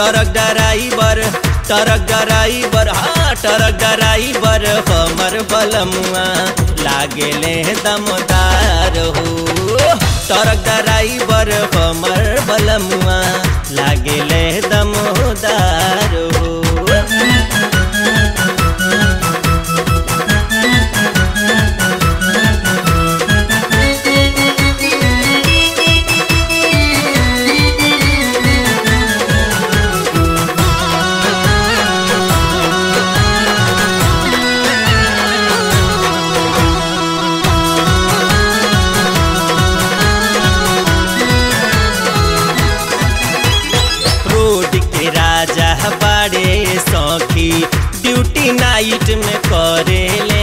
Truck driver हाँ truck driver हमर बलमुआ लागेले दमदार हो। ट्रक ड्राइवर हमर बलमुआ लागेले दमदार हो। बड़े सौखी ड्यूटी नाइट में करेले।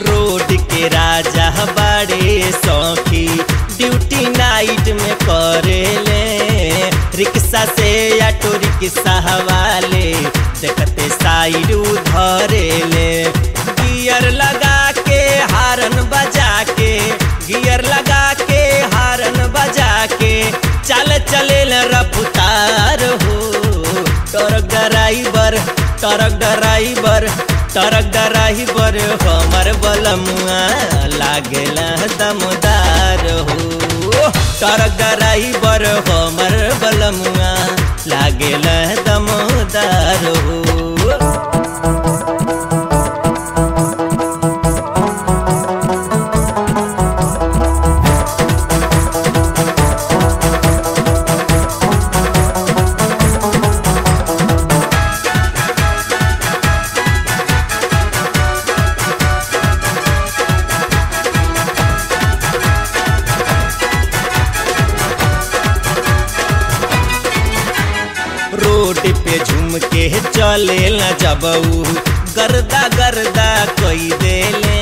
रोड के राजा बड़े सौखी ड्यूटी नाइट में करेले। रिक्शा से ऑटो रिक्शा वाले देखते साइड धरेले। गियर लगा के हारन बजा के गियर लगा के हारन बजा के चल चले रफ्तार हो। ट्रक ड्राइवर हमर बलमुआ लागेला दमदार हो। ट्रक ड्राइवर हमर बलमुआ लागेला दमदार हो। रोड पे झूम के चले न जबऊ गर्दा गर्दा कोई देले।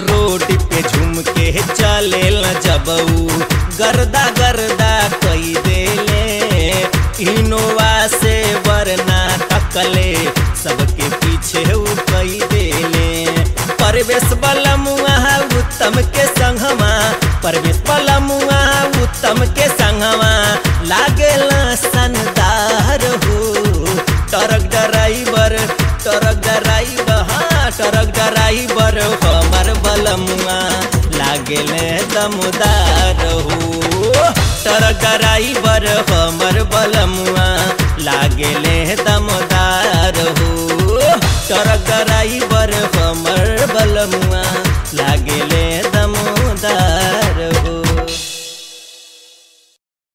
रोड पे झूम के चले न जबऊ गर्दा गर्दा कोई देले। इनोवा से वरना तकले सबके पीछे कई देले। परवेश बलमुआ उत्तम के संगमा परवेश बलमुआ उत्तम के संगमा लागेला सनदार हो। ट्रक ड्राइवर हाँ ट्रक ड्राइवर हमर बलमुआ लागेले दमदार हो। ट्रक ड्राइवर हमर बलमुआ लागेले दमदार हो। Truck driver